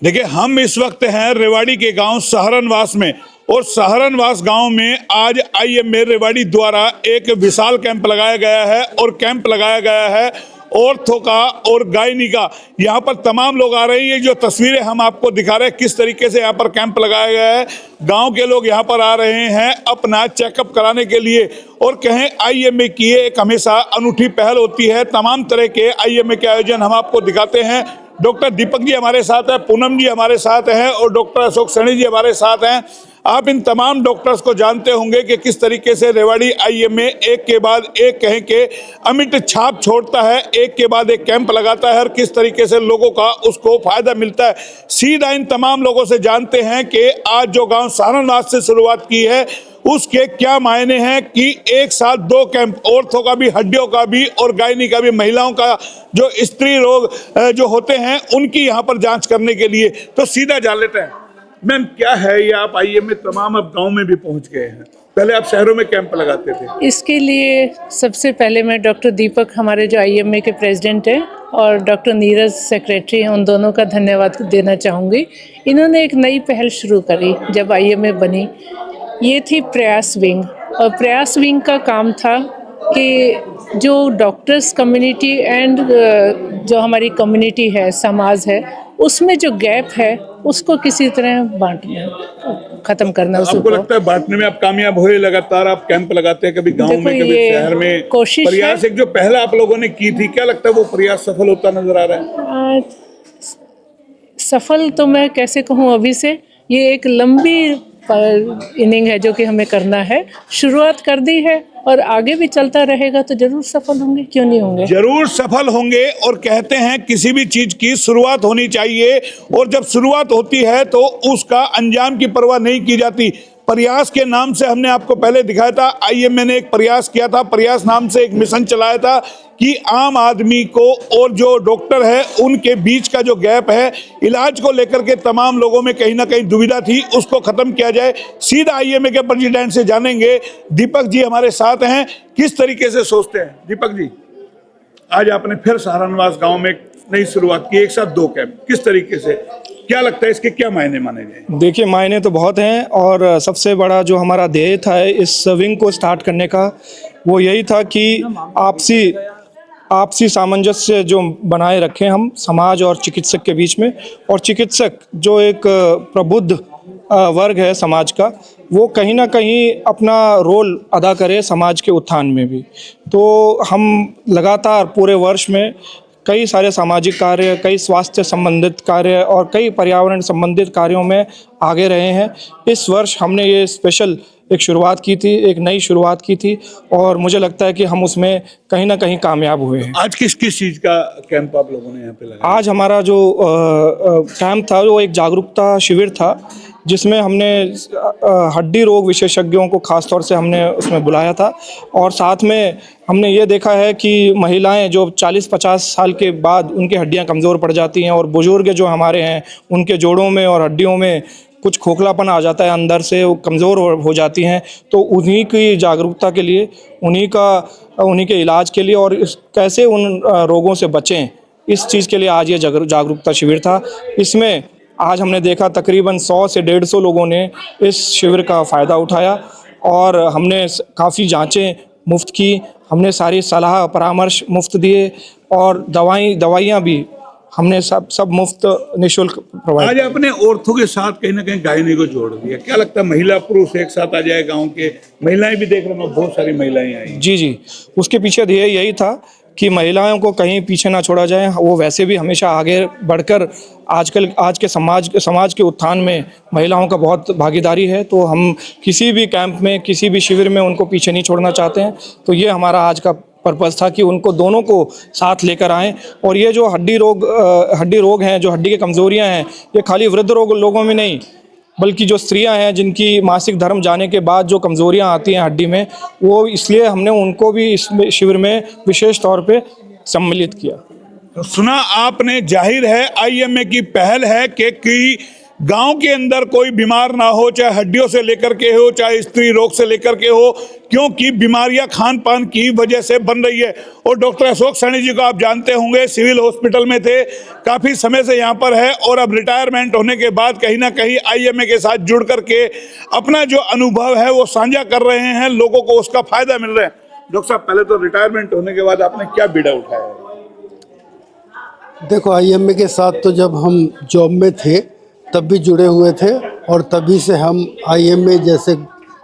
देखिए, हम इस वक्त हैं रेवाड़ी के गांव सहारनवास में, और सहारनवास गांव में आज आईएमए रेवाड़ी द्वारा एक विशाल कैंप लगाया गया है। और कैंप लगाया गया है ऑर्थो का और गायनी का। यहाँ पर तमाम लोग आ रहे हैं। ये जो तस्वीरें हम आपको दिखा रहे हैं किस तरीके से यहाँ पर कैंप लगाया गया है। गांव के लोग यहाँ पर आ रहे हैं अपना चेकअप कराने के लिए। और कहें आईएमए की एक हमेशा अनूठी पहल होती है। तमाम तरह के आईएमए के आयोजन हम आपको दिखाते हैं। डॉक्टर दीपक जी हमारे साथ हैं, पूनम जी हमारे साथ हैं और डॉक्टर अशोक सैनी जी हमारे साथ हैं। आप इन तमाम डॉक्टर्स को जानते होंगे कि किस तरीके से रेवाड़ी आईएमए एक के बाद एक कहें के अमिट छाप छोड़ता है, एक के बाद एक कैंप लगाता है और किस तरीके से लोगों का उसको फायदा मिलता है। सीधा इन तमाम लोगों से जानते हैं कि आज जो गांव सहारनवास से शुरुआत की है उसके क्या मायने हैं कि एक साथ दो कैंप, औरतों का भी, हड्डियों का भी और गायनी का भी, महिलाओं का जो स्त्री रोग जो होते हैं उनकी यहाँ पर जांच करने के लिए। तो सीधा जान लेते हैं, मैम क्या है ये आप आईएमए तमाम अब गांव में भी पहुंच गए हैं, पहले आप शहरों में कैंप लगाते थे। इसके लिए सबसे पहले मैं डॉक्टर दीपक हमारे जो आईएमए के प्रेसिडेंट हैं और डॉक्टर नीरज सेक्रेटरी हैं, उन दोनों का धन्यवाद देना चाहूँगी। इन्होंने एक नई पहल शुरू करी जब आईएमए बनी। ये थी प्रयास विंग, और प्रयास विंग का काम था कि जो डॉक्टर्स कम्युनिटी एंड जो हमारी कम्युनिटी है, समाज है, उसमें जो गैप है उसको किसी तरह बांटना, खत्म करना। आपको लगता है बांटने में आप कामयाब हुए? लगातार आप कैंप लगाते हैं, कभी गांव में कभी शहर में, कोशिश प्रयास एक जो पहला आप लोगों ने की थी, क्या लगता है वो प्रयास सफल होता नजर आ रहा है? सफल तो मैं कैसे कहूँ, अभी से ये एक लंबी इनिंग है जो कि हमें करना है। शुरुआत कर दी है और आगे भी चलता रहेगा तो जरूर सफल होंगे, क्यों नहीं होंगे, जरूर सफल होंगे। और कहते हैं किसी भी चीज की शुरुआत होनी चाहिए, और जब शुरुआत होती है तो उसका अंजाम की परवाह नहीं की जाती। प्रयास के नाम से हमने आपको पहले दिखाया था, आईएमए ने एक प्रयास किया था, प्रयास नाम से एक मिशन चलाया था कि आम आदमी को और जो डॉक्टर है उनके बीच का जो गैप है, इलाज को लेकर के तमाम लोगों में कहीं ना कहीं दुविधा थी, उसको खत्म किया जाए। सीधा आईएमए के प्रेसिडेंट से जानेंगे। दीपक जी हमारे साथ हैं, किस तरीके से सोचते हैं? दीपक जी, आज आपने फिर सहारनवास गांव में नई शुरुआत की, एक साथ दो कैंप, किस तरीके से, क्या लगता है इसके क्या मायने माने गए? देखिए, मायने तो बहुत हैं, और सबसे बड़ा जो हमारा ध्येय था इस विंग को स्टार्ट करने का वो यही था कि आपसी सामंजस्य जो बनाए रखें हम समाज और चिकित्सक के बीच में। और चिकित्सक जो एक प्रबुद्ध वर्ग है समाज का, वो कहीं ना कहीं अपना रोल अदा करे समाज के उत्थान में भी। तो हम लगातार पूरे वर्ष में कई सारे सामाजिक कार्य, कई स्वास्थ्य संबंधित कार्य और कई पर्यावरण संबंधित कार्यों में आगे रहे हैं। इस वर्ष हमने ये स्पेशल एक शुरुआत की थी, एक नई शुरुआत की थी, और मुझे लगता है कि हम उसमें कहीं ना कहीं कामयाब हुए हैं। आज किस किस चीज़ का कैंप आप लोगों ने यहाँ पे लगाया? आज हमारा जो कैंप था वो एक जागरूकता शिविर था, जिसमें हमने हड्डी रोग विशेषज्ञों को खास तौर से हमने उसमें बुलाया था। और साथ में हमने ये देखा है कि महिलाएं जो 40-50 साल के बाद उनकी हड्डियां कमज़ोर पड़ जाती हैं, और बुजुर्ग जो हमारे हैं उनके जोड़ों में और हड्डियों में कुछ खोखलापन आ जाता है, अंदर से वो कमज़ोर हो जाती हैं। तो उन्हीं की जागरूकता के लिए, उन्हीं के इलाज के लिए और कैसे उन रोगों से बचें, इस चीज़ के लिए आज ये जागरूकता शिविर था। इसमें आज हमने देखा तकरीबन 100 से 150 लोगों ने इस शिविर का फ़ायदा उठाया, और हमने काफ़ी जांचें मुफ्त की, हमने सारी सलाह परामर्श मुफ्त दिए, और दवाइयाँ भी हमने सब मुफ्त निःशुल्क प्रोवाइड। आज आपने औरतों के साथ कहीं ना कहीं गायनी को जोड़ दिया, क्या लगता है महिला पुरुष एक साथ आ जाए? गाँव के महिलाएं भी देख रहे हैं, बहुत सारी महिलाएं आई। जी, उसके पीछे ध्येय यही था कि महिलाओं को कहीं पीछे ना छोड़ा जाए। वो वैसे भी हमेशा आगे बढ़कर आज के समाज के उत्थान में महिलाओं का बहुत भागीदारी है। तो हम किसी भी कैंप में, किसी भी शिविर में उनको पीछे नहीं छोड़ना चाहते हैं। तो ये हमारा आज का पर्पज़ था कि उनको दोनों को साथ लेकर आएँ। और ये जो हड्डी रोग हैं, जो हड्डी की कमज़ोरियाँ हैं, ये खाली वृद्ध लोगों में नहीं, बल्कि जो स्त्रियां हैं जिनकी मासिक धर्म जाने के बाद जो कमज़ोरियां आती हैं हड्डी में, वो इसलिए हमने उनको भी इस शिविर में विशेष तौर पे सम्मिलित किया। तो सुना आपने, जाहिर है आईएमए की पहल है कि गांव के अंदर कोई बीमार ना हो, चाहे हड्डियों से लेकर के हो, चाहे स्त्री रोग से लेकर के हो, क्योंकि बीमारियां खान पान की वजह से बन रही है। और डॉक्टर अशोक सैनी जी को आप जानते होंगे, सिविल हॉस्पिटल में थे, काफ़ी समय से यहाँ पर है और अब रिटायरमेंट होने के बाद कहीं ना कहीं आईएमए के साथ जुड़ करके अपना जो अनुभव है वो साझा कर रहे हैं, लोगों को उसका फायदा मिल रहा है। डॉक्टर साहब, पहले तो रिटायरमेंट होने के बाद आपने क्या बीड़ा उठाया? देखो, आईएमए के साथ तो जब हम जॉब में थे तब भी जुड़े हुए थे और तभी से हम आईएमए जैसे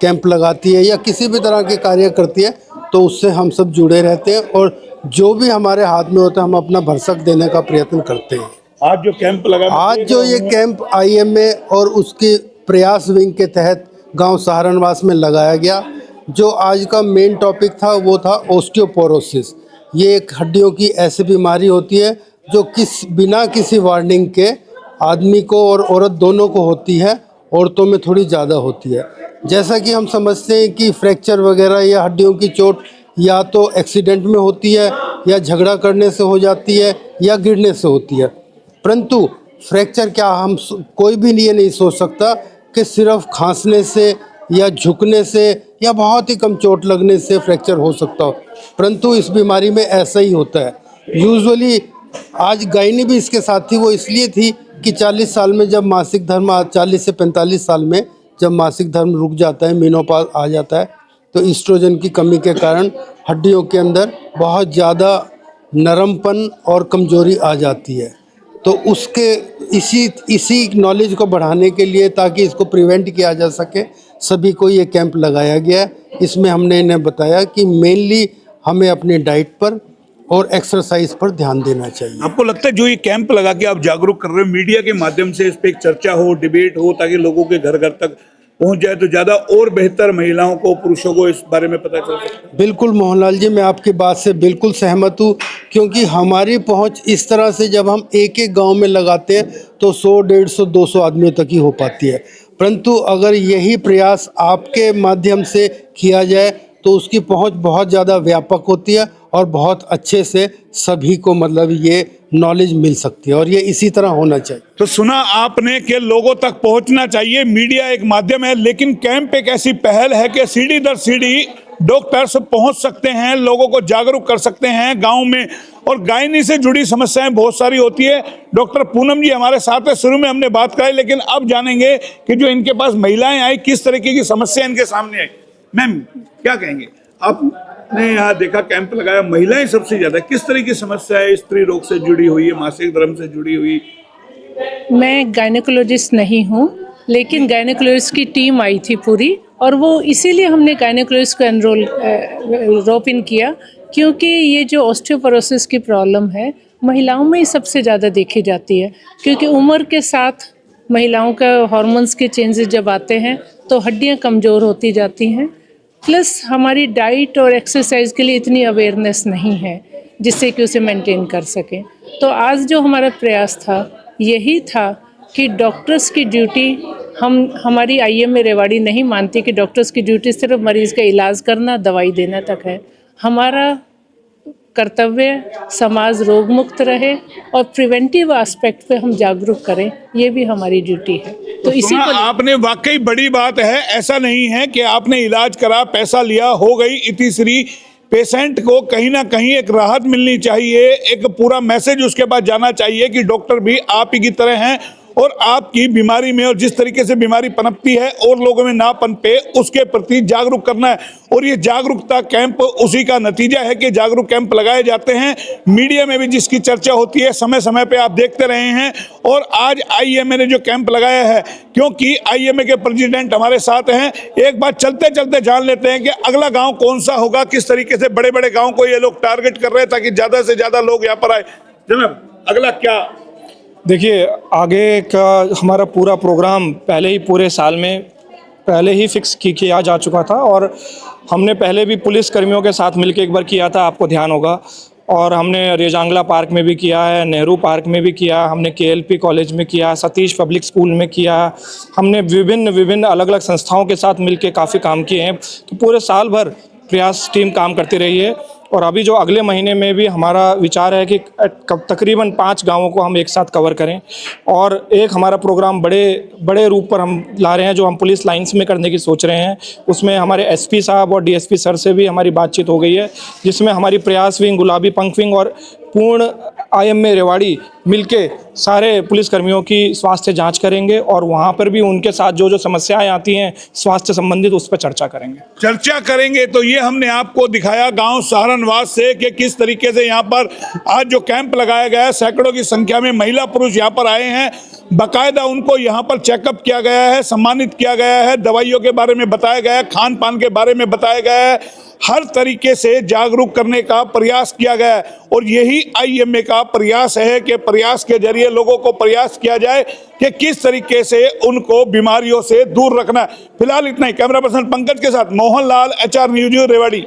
कैंप लगाती है या किसी भी तरह के कार्य करती है तो उससे हम सब जुड़े रहते हैं और जो भी हमारे हाथ में होता है हम अपना भरसक देने का प्रयत्न करते हैं। आज जो कैंप लगा, आज जो ये कैंप आईएमए और उसके प्रयास विंग के तहत गांव सहारनवास में लगाया गया, जो आज का मेन टॉपिक था वो था ऑस्टियोपोरोसिस। ये एक हड्डियों की ऐसी बीमारी होती है जो बिना किसी वार्निंग के आदमी को और औरत दोनों को होती है, औरतों में थोड़ी ज़्यादा होती है। जैसा कि हम समझते हैं कि फ्रैक्चर वगैरह या हड्डियों की चोट या तो एक्सीडेंट में होती है या झगड़ा करने से हो जाती है या गिरने से होती है, परंतु फ्रैक्चर क्या हम कोई भी ये नहीं सोच सकता कि सिर्फ खांसने से या झुकने से या बहुत ही कम चोट लगने से फ्रैक्चर हो सकता हो, परंतु इस बीमारी में ऐसा ही होता है। यूजुअली आज गायनी भी इसके साथ थी, वो इसलिए थी कि 40 साल में जब मासिक धर्म 40 से 45 साल में जब मासिक धर्म रुक जाता है, मेनोपॉज आ जाता है, तो ईस्ट्रोजन की कमी के कारण हड्डियों के अंदर बहुत ज़्यादा नरमपन और कमजोरी आ जाती है। तो उसके इसी नॉलेज को बढ़ाने के लिए, ताकि इसको प्रिवेंट किया जा सके, सभी को ये कैंप लगाया गया है। इसमें हमने इन्हें बताया कि मेनली हमें अपने डाइट पर और एक्सरसाइज पर ध्यान देना चाहिए। आपको लगता है जो ये कैंप लगा के आप जागरूक कर रहे हो, मीडिया के माध्यम से इस पे एक चर्चा हो, डिबेट हो, ताकि लोगों के घर घर तक पहुंच जाए तो ज़्यादा और बेहतर महिलाओं को, पुरुषों को इस बारे में पता चल सके? बिल्कुल मोहनलाल जी, मैं आपकी बात से बिल्कुल सहमत हूँ, क्योंकि हमारी पहुँच इस तरह से जब हम एक एक गाँव में लगाते हैं तो 100, 150, 200 आदमियों तक ही हो पाती है, परंतु अगर यही प्रयास आपके माध्यम से किया जाए तो उसकी पहुंच बहुत ज़्यादा व्यापक होती है और बहुत अच्छे से सभी को मतलब ये नॉलेज मिल सकती है और ये इसी तरह होना चाहिए। तो सुना आपने कि लोगों तक पहुंचना चाहिए, मीडिया एक माध्यम है, लेकिन कैंप एक ऐसी पहल है कि सीढ़ी दर सीढ़ी डॉक्टर्स पहुंच सकते हैं, लोगों को जागरूक कर सकते हैं गांव में। और गायनी से जुड़ी समस्याएं बहुत सारी होती है। डॉक्टर पूनम जी हमारे साथ है, शुरू में हमने बात कराई, लेकिन अब जानेंगे कि जो इनके पास महिलाएं आई, किस तरीके की समस्या इनके सामने आई। मैम, क्या कहेंगे? आपने यहाँ देखा कैंप लगाया, महिलाएं सबसे ज्यादा, किस तरह की समस्या है? स्त्री रोग से जुड़ी हुई है, मासिक धर्म से जुड़ी हुई? मैं गायनेकोलॉजिस्ट नहीं हूँ, लेकिन गायनेकोलॉजिस्ट की टीम आई थी पूरी, और वो इसीलिए हमने गायनेकोलॉजिस्ट को रोप इन किया, क्योंकि ये जो ऑस्टियोपोरोसिस की प्रॉब्लम है महिलाओं में ही सबसे ज़्यादा देखी जाती है, क्योंकि उम्र के साथ महिलाओं का हार्मोन्स के चेंजेस जब आते हैं तो हड्डियाँ कमज़ोर होती जाती हैं, प्लस हमारी डाइट और एक्सरसाइज के लिए इतनी अवेयरनेस नहीं है जिससे कि उसे मेंटेन कर सकें। तो आज जो हमारा प्रयास था यही था कि डॉक्टर्स की ड्यूटी, हमारी आईएमए रेवाड़ी नहीं मानती कि डॉक्टर्स की ड्यूटी सिर्फ मरीज़ का इलाज करना, दवाई देना तक है। हमारा कर्तव्य समाज रोग मुक्त रहे और प्रिवेंटिव एस्पेक्ट पे हम जागरूक करें, ये भी हमारी ड्यूटी है। तो इसी को आपने वाकई बड़ी बात है, ऐसा नहीं है कि आपने इलाज करा, पैसा लिया, हो गई इतिश्री। पेशेंट को कहीं ना कहीं एक राहत मिलनी चाहिए, एक पूरा मैसेज उसके पास जाना चाहिए कि डॉक्टर भी आप ही की तरह हैं और आपकी बीमारी में और जिस तरीके से बीमारी पनपती है और लोगों में ना पनपे, उसके प्रति जागरूक करना है। और ये जागरूकता कैंप उसी का नतीजा है कि जागरूक कैंप लगाए जाते हैं, मीडिया में भी जिसकी चर्चा होती है, समय समय पे आप देखते रहे हैं। और आज आईएमए ने जो कैंप लगाया है, क्योंकि आईएमए के प्रेसिडेंट हमारे साथ हैं, एक बार चलते चलते जान लेते हैं कि अगला गाँव कौन सा होगा, किस तरीके से बड़े बड़े गाँव को ये लोग टारगेट कर रहे हैं ताकि ज़्यादा से ज़्यादा लोग यहाँ पर आए। जनाब, अगला क्या? देखिए, आगे का हमारा पूरा प्रोग्राम पहले ही पूरे साल में पहले ही फिक्स किया जा चुका था और हमने पहले भी पुलिस कर्मियों के साथ मिलकर एक बार किया था, आपको ध्यान होगा। और हमने रेजांगला पार्क में भी किया है, नेहरू पार्क में भी किया, हमने केएलपी कॉलेज में किया, सतीश पब्लिक स्कूल में किया। हमने विभिन्न अलग अलग संस्थाओं के साथ मिलकर काफ़ी काम किए हैं। तो पूरे साल भर प्रयास टीम काम करती रही है और अभी जो अगले महीने में भी हमारा विचार है कि तकरीबन 5 गांवों को हम एक साथ कवर करें। और एक हमारा प्रोग्राम बड़े रूप पर हम ला रहे हैं जो हम पुलिस लाइंस में करने की सोच रहे हैं। उसमें हमारे एसपी साहब और डीएसपी सर से भी हमारी बातचीत हो गई है, जिसमें हमारी प्रयास विंग, गुलाबी पंख विंग और पूर्ण आईएमए रेवाड़ी मिलके सारे पुलिसकर्मियों की स्वास्थ्य जांच करेंगे और वहां पर भी उनके साथ जो समस्याएं आती हैं स्वास्थ्य संबंधित उस पर चर्चा करेंगे। तो ये हमने आपको दिखाया गांव सहारनवास से कि किस तरीके से यहाँ पर आज जो कैंप लगाया गया है, सैकड़ों की संख्या में महिला पुरुष यहाँ पर आए हैं। बाकायदा उनको यहाँ पर चेकअप किया गया है, सम्मानित किया गया है, दवाइयों के बारे में बताया गया है, खान पान के बारे में बताया गया है, हर तरीके से जागरूक करने का प्रयास किया गया है। और यही आईएमए का प्रयास है कि प्रयास के जरिए लोगों को प्रयास किया जाए कि किस तरीके से उनको बीमारियों से दूर रखना है। फिलहाल इतना ही। कैमरा पर्सन पंकज के साथ मोहन लाल, HR न्यूज़ रेवाड़ी।